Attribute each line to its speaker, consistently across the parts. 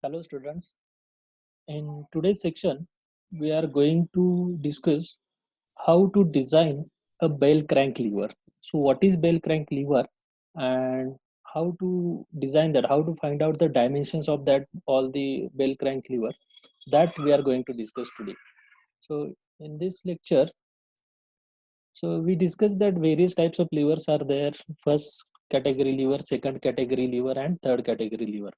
Speaker 1: Hello students. In today's section, we are going to discuss how to design a bell crank lever. So what is bell crank lever and how to design that, how to find out the dimensions of that all the bell crank lever, that we are going to discuss today. So in this lecture, so we discussed that various types of levers are there. First category lever, second category lever and third category lever.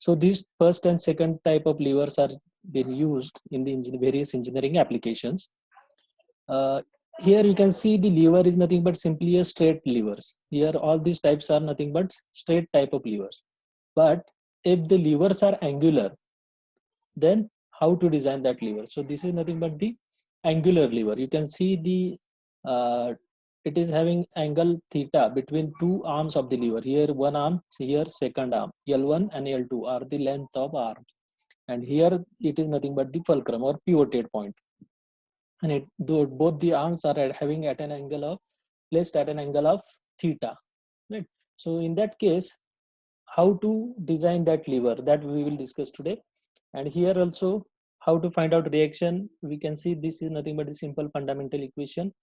Speaker 1: So these first and second type of levers are being used in the various engineering applications. Uh, Here you can see the lever is nothing but simply a straight levers. Here all these types are nothing but straight type of levers. But if the levers are angular, then how to design that lever? So this is nothing but the angular lever. You can see it is having angle theta between two arms of the lever. Here one arm, here second arm. L1 and L2 are the length of arms, and here it is nothing but the fulcrum or pivoted point. And both the arms are having at an angle of placed at an angle of theta. Right. So in that case, how to design that lever, that we will discuss today. And here also how to find out reaction. We can see this is nothing but a simple fundamental equation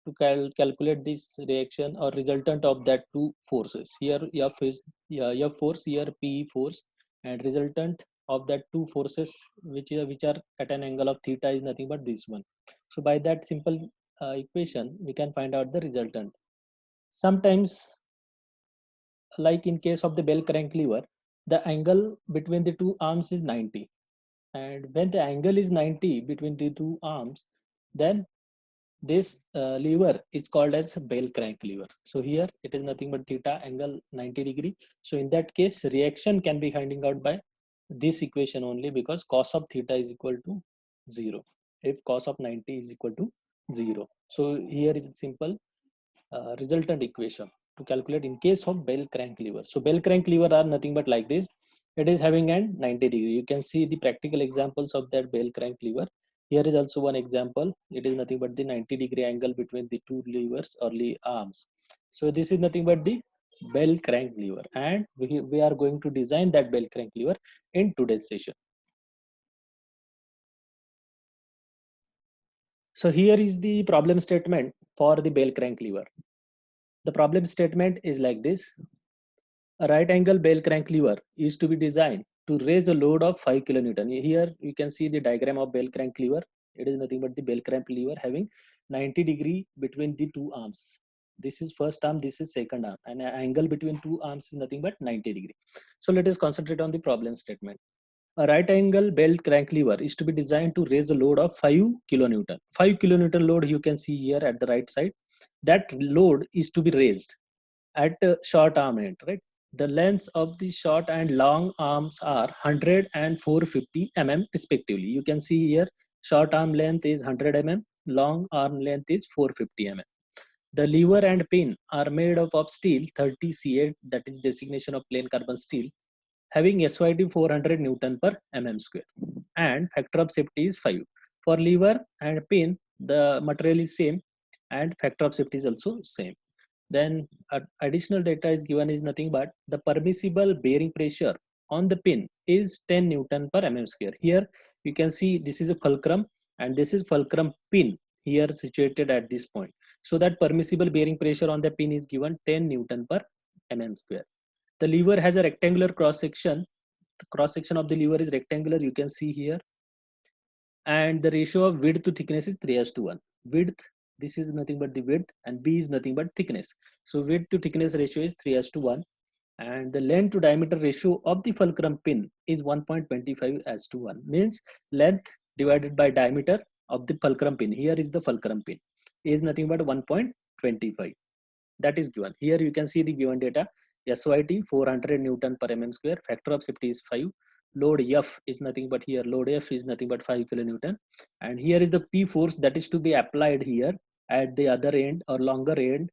Speaker 1: to calculate this reaction or resultant of that two forces. Here F is F force, here P force, and resultant of that two forces which are at an angle of theta is nothing but this one. So by that simple equation we can find out the resultant. Sometimes, like in case of the bell crank lever, the angle between the two arms is 90, and when the angle is 90 between the two arms, then this lever is called as bell crank lever. So here it is nothing but theta angle 90 degree. So in that case reaction can be finding out by this equation only, because cos of theta is equal to 0 if cos of 90 is equal to 0. So here is a simple resultant equation to calculate in case of bell crank lever. So bell crank lever are nothing but like this. It is having an 90 degree. You can see the practical examples of that bell crank lever. Here is also one example. It is nothing but the 90-degree angle between the two levers or arms. So this is nothing but the bell crank lever, and we are going to design that bell crank lever in today's session. So here is the problem statement for the bell crank lever. The problem statement is like this. A right angle bell crank lever is to be designed to raise a load of 5 kilonewton. Here you can see the diagram of bell crank lever. It is nothing but the bell crank lever having 90 degree between the two arms. This is first arm, this is second arm, and an angle between two arms is nothing but 90 degree. So let us concentrate on the problem statement. A right angle bell crank lever is to be designed to raise a load of 5 kilonewton. 5 kilonewton load you can see here at the right side. That load is to be raised at short arm end, right? The lengths of the short and long arms are 100 and 450 mm respectively. You can see here short arm length is 100 mm, long arm length is 450 mm. The lever and pin are made up of steel 30 Ca, that is designation of plain carbon steel, having SYD 400 Newton per mm square, and factor of safety is 5. For lever and pin, the material is same and factor of safety is also same. Then additional data is given is nothing but the permissible bearing pressure on the pin is 10 Newton per mm square. Here you can see this is a fulcrum and this is fulcrum pin here situated at this point. So that permissible bearing pressure on the pin is given 10 Newton per mm square. The lever has a rectangular cross section. The cross section of the lever is rectangular, you can see here, and the ratio of width to thickness is 3:1. Width, this is nothing but the width, and B is nothing but thickness. So width to thickness ratio is 3:1, and the length to diameter ratio of the fulcrum pin is 1.25:1. Means length divided by diameter of the fulcrum pin. Here is the fulcrum pin is nothing but 1.25. That is given. Here you can see the given data. SYT 400 Newton per mm square. Factor of safety is 5. Load F is nothing but here. Load F is nothing but 5 kilonewton. And here is the P force that is to be applied here at the other end or longer end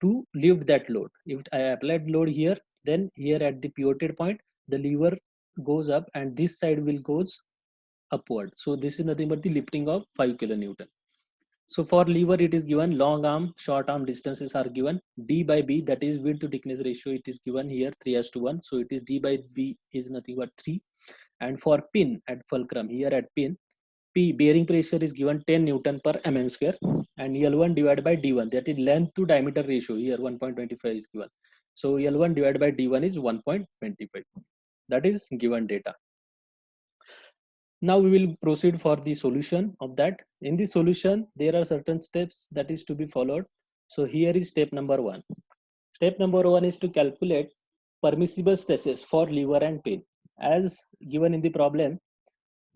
Speaker 1: to lift that load. If I applied load here, then here at the pivoted point, the lever goes up and this side will goes upward. So this is nothing but the lifting of 5 kilonewton. So for lever, it is given long arm, short arm distances are given. D by B, that is width to thickness ratio, it is given here 3:1. So it is D by B is nothing but 3. And for pin at fulcrum, here at pin, P bearing pressure is given 10 Newton per mm square, and L1 divided by D1, that is length to diameter ratio, here 1.25 is given. So L1 divided by D1 is 1.25. That is given data. Now we will proceed for the solution of that. In the solution, there are certain steps that is to be followed. So here is step number 1. Step number 1 is to calculate permissible stresses for lever and pin. As given in the problem,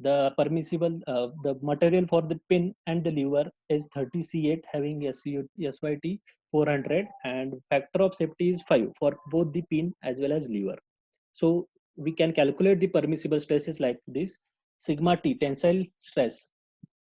Speaker 1: the permissible, the material for the pin and the lever is 30C8 having SYT 400, and factor of safety is 5 for both the pin as well as lever. So we can calculate the permissible stresses like this. Sigma T, tensile stress,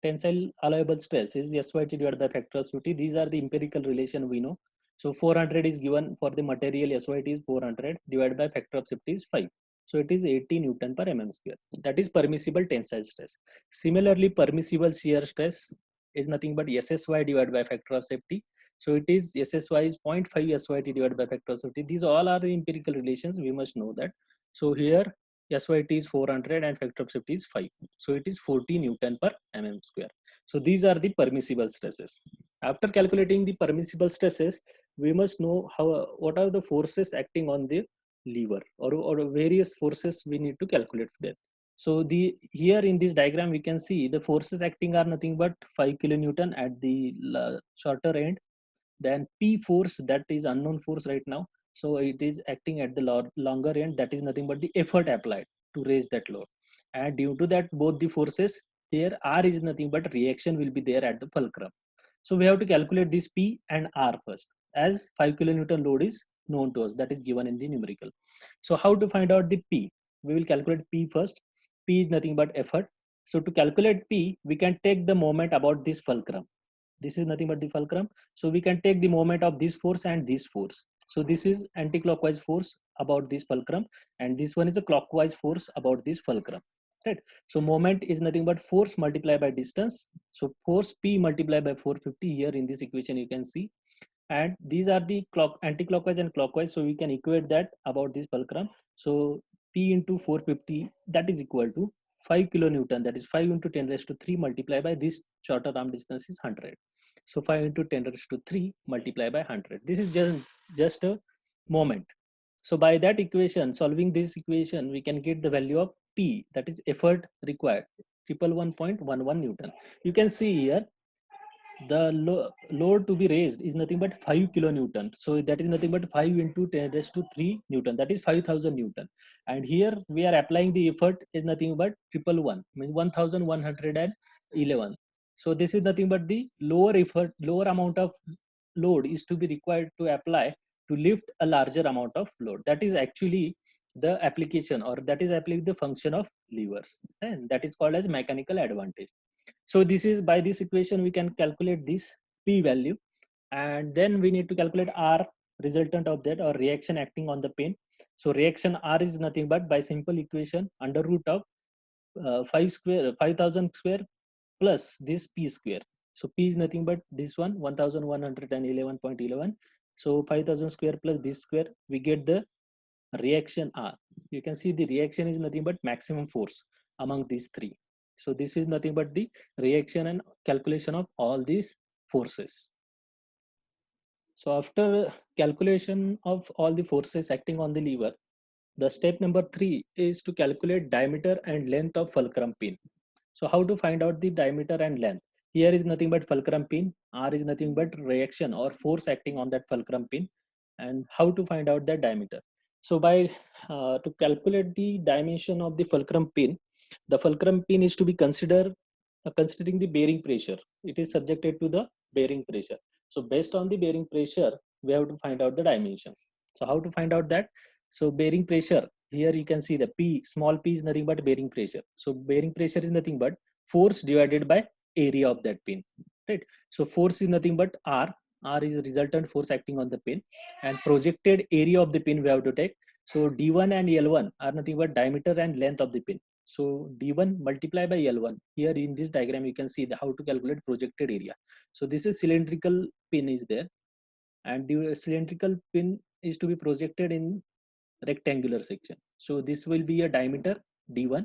Speaker 1: tensile allowable stress is SYT divided by factor of safety. These are the empirical relation we know. So 400 is given for the material, SYT is 400 divided by factor of safety is 5. So it is 80 Newton per mm square. That is permissible tensile stress. Similarly, permissible shear stress is nothing but SSY divided by factor of safety. So it is SSY is 0.5 SYT divided by factor of safety. These all are the empirical relations. We must know that. So here SYT is 400 and factor of safety is 5. So it is 40 Newton per mm square. So these are the permissible stresses. After calculating the permissible stresses, we must know what are the forces acting on the lever, or various forces we need to calculate that. So here in this diagram we can see the forces acting are nothing but 5 kilonewton at the shorter end. Then P force, that is unknown force right now. So it is acting at the longer end, that is nothing but the effort applied to raise that load. And due to that both the forces, there R is nothing but reaction will be there at the fulcrum. So we have to calculate this P and R first, as 5 kilonewton load is known to us, that is given in the numerical. So how to find out the P? We will calculate P first. P is nothing but effort. So to calculate P, we can take the moment about this fulcrum. This is nothing but the fulcrum. So we can take the moment of this force and this force. So this is anti-clockwise force about this fulcrum, and this one is a clockwise force about this fulcrum. Right. So moment is nothing but force multiplied by distance. So force P multiplied by 450 here in this equation you can see. And these are the anti-clockwise and clockwise. So we can equate that about this fulcrum. So P into 450, that is equal to 5 kilonewton, that is 5 into 10 raised to 3 multiplied by this shorter arm distance is 100. So 5 into 10 raised to 3 multiplied by 100. This is just a moment. So by that equation, solving this equation, we can get the value of P, that is effort required, 111.11 Newton. You can see here the load to be raised is nothing but 5 kilonewton. So that is nothing but 5 into 10 raised to 3 Newton, that is 5000 Newton. And here we are applying the effort is nothing but 111, means 1111. So this is nothing but the lower effort, lower amount of load is to be required to apply to lift a larger amount of load. That is actually the application, or that is applying the function of levers, and that is called as mechanical advantage. So this is, by this equation we can calculate this P value, and then we need to calculate R, resultant of that, or reaction acting on the pin. So reaction R is nothing but, by simple equation, under root of 5000 square plus this P square. So P is nothing but this one, 1111.11. So 5000 square plus this square, we get the reaction R. You can see the reaction is nothing but maximum force among these three. So this is nothing but the reaction and calculation of all these forces. So after calculation of all the forces acting on the lever, the step number 3 is to calculate diameter and length of fulcrum pin. So how to find out the diameter and length? Here is nothing but fulcrum pin. R is nothing but reaction or force acting on that fulcrum pin. And how to find out that diameter? So by to calculate the dimension of the fulcrum pin is to be considering the bearing pressure. It is subjected to the bearing pressure. So based on the bearing pressure, we have to find out the dimensions. So how to find out that? So bearing pressure, here you can see the P, small p is nothing but bearing pressure. So bearing pressure is nothing but force divided by area of that pin, right? So force is nothing but R. R is a resultant force acting on the pin, and projected area of the pin we have to take. So D1 and L1 are nothing but diameter and length of the pin. So D1 multiply by L1. Here in this diagram, you can see how to calculate projected area. So this is cylindrical pin is there, and the cylindrical pin is to be projected in rectangular section. So this will be a diameter D1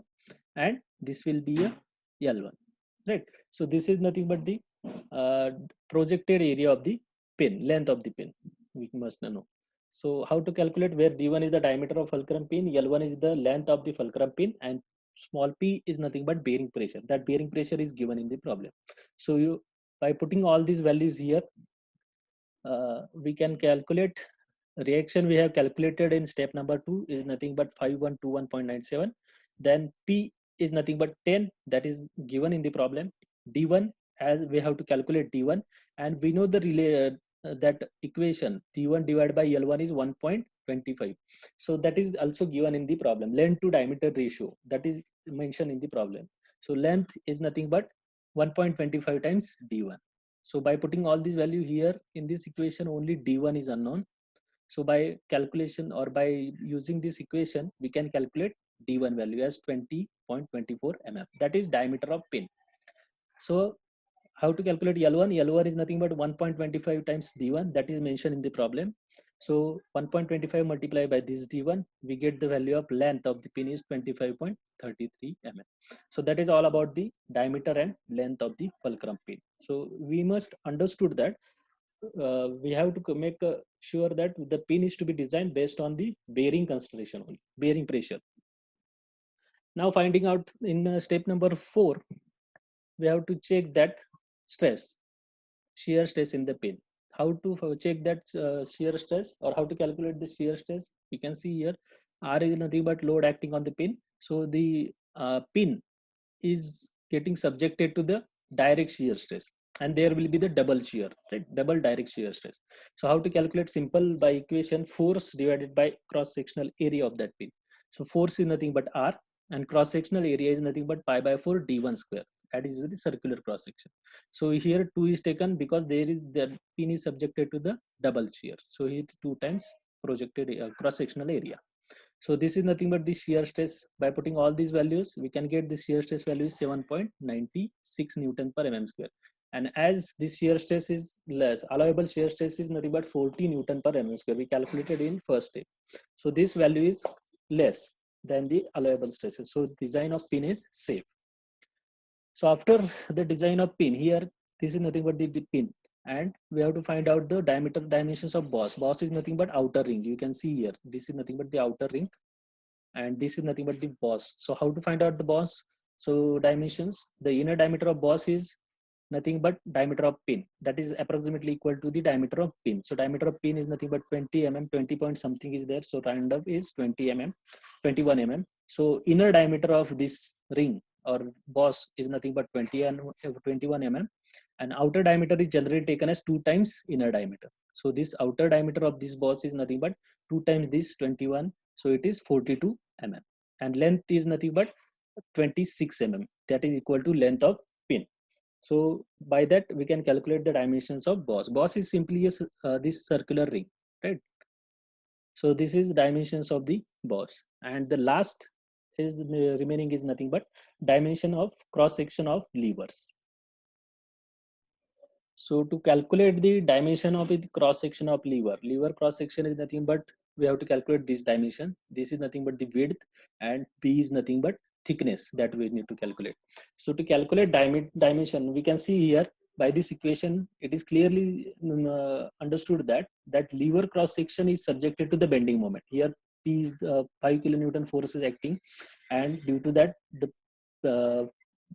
Speaker 1: and this will be a L1, right? So this is nothing but the projected area of the pin, length of the pin, we must know. So how to calculate, where D1 is the diameter of fulcrum pin, L1 is the length of the fulcrum pin, and small p is nothing but bearing pressure. That bearing pressure is given in the problem. So you, by putting all these values here, we can calculate reaction. We have calculated in step number 2 is nothing but 5121.97. Then P is nothing but 10, that is given in the problem. D1, as we have to calculate D1, and we know the that equation D1 divided by L1 is 1.25. So that is also given in the problem. Length to diameter ratio, that is mentioned in the problem. So length is nothing but 1.25 times D1. So by putting all these value here in this equation, only D1 is unknown. So by calculation or by using this equation, we can calculate D1 value as 20.24 mm. That is diameter of pin. So how to calculate L1? L1 is nothing but 1.25 times D1, that is mentioned in the problem. So 1.25 multiplied by this D1, we get the value of length of the pin is 25.33 mm. So that is all about the diameter and length of the fulcrum pin. So we must understood that we have to make sure that the pin is to be designed based on the bearing consideration only, bearing pressure. Now finding out in step number 4, we have to check that stress, shear stress in the pin. How to check that shear stress, or how to calculate the shear stress? You can see here, R is nothing but load acting on the pin. So the pin is getting subjected to the direct shear stress, and there will be the double shear, right? Double direct shear stress. So how to calculate? Simple, by equation force divided by cross sectional area of that pin. So force is nothing but R, and cross sectional area is nothing but pi by 4 d1 square. That is the circular cross section. So here 2 is taken because there is, the pin is subjected to the double shear. So here 2 times projected cross sectional area. So this is nothing but the shear stress. By putting all these values, we can get the shear stress value is 7.96 Newton per mm square. And as this shear stress is less, allowable shear stress is nothing but 40 Newton per mm square. We calculated in first step. So this value is less than the allowable stresses. So design of pin is safe. So after the design of pin, here this is nothing but the pin, and we have to find out the diameter dimensions of boss. Boss is nothing but outer ring. You can see here, this is nothing but the outer ring, and this is nothing but the boss. So how to find out the boss? So dimensions, the inner diameter of boss is nothing but diameter of pin, that is approximately equal to the diameter of pin. So diameter of pin is nothing but 20 mm, 20 point something is there, so round up is 20 mm, 21 mm. So inner diameter of this ring or boss is nothing but 21 mm, and outer diameter is generally taken as 2 times inner diameter. So this outer diameter of this boss is nothing but 2 times this 21, so it is 42 mm, and length is nothing but 26 mm, that is equal to length of pin. So by that we can calculate the dimensions of boss. Boss is simply this circular ring, right? So this is the dimensions of the boss, and the last is the remaining is nothing but dimension of cross section of levers. So to calculate the dimension of the cross section of lever cross section is nothing but we have to calculate this dimension. This is nothing but the width, and P is nothing but thickness that we need to calculate. So to calculate dimension, we can see here by this equation, it is clearly understood that lever cross section is subjected to the bending moment. Here P is 5 kilonewton force is acting, and due to that the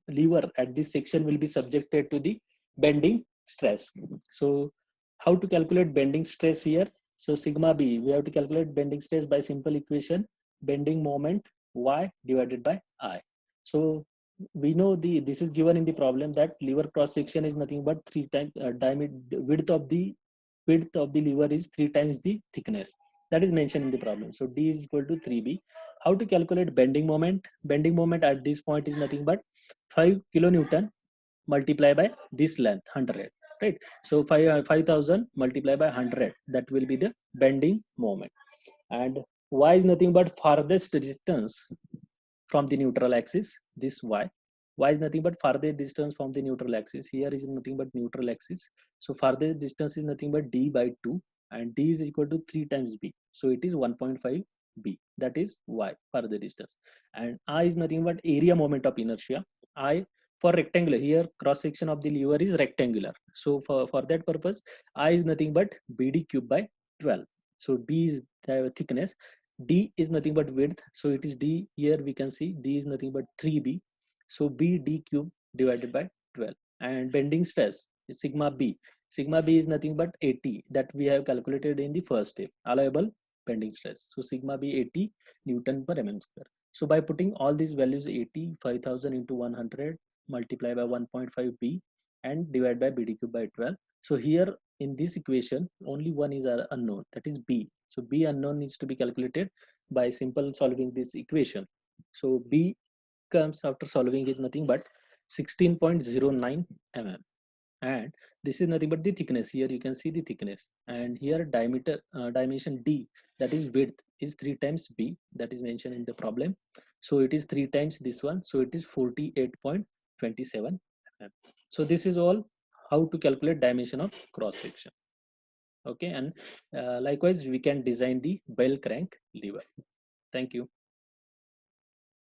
Speaker 1: lever at this section will be subjected to the bending stress. So how to calculate bending stress here? So sigma B, we have to calculate bending stress by simple equation, bending moment Y divided by I. So we know this is given in the problem that lever cross section is nothing but 3 times width of the lever is 3 times the thickness, that is mentioned in the problem. So D is equal to 3B. How to calculate bending moment? Bending moment at this point is nothing but 5 kilonewton multiply by this length 100, right? So 5000 multiply by 100, that will be the bending moment. And Y is nothing but farthest distance from the neutral axis, this y is nothing but farthest distance from the neutral axis. Here is nothing but neutral axis, so farthest distance is nothing but d by 2, and d is equal to 3 times b, so it is 1.5 b, that is y, farthest distance. And I is nothing but area moment of inertia. I, for rectangular, here cross section of the lever is rectangular, so for that purpose I is nothing but bd cube by 12. So d is the thickness, d is nothing but width, so it is d, here we can see d is nothing but 3b, so b d cube divided by 12. And bending stress is sigma b, sigma b is nothing but 80, that we have calculated in the first step, allowable bending stress, so sigma b 80 newton per mm square. So by putting all these values, 80, 5000 into 100 multiply by 1.5 b and divide by bd cube by 12. So here in this equation only one is unknown, that is b, so b unknown needs to be calculated by simple solving this equation. So b comes after solving is nothing but 16.09 mm, and this is nothing but the thickness, here you can see the thickness, and here diameter dimension d, that is width, is 3 times b, that is mentioned in the problem, so it is 3 times this one, so it is 48.27 mm. So this is all how to calculate dimension of cross section. Okay, and likewise we can design the bell crank lever. Thank you.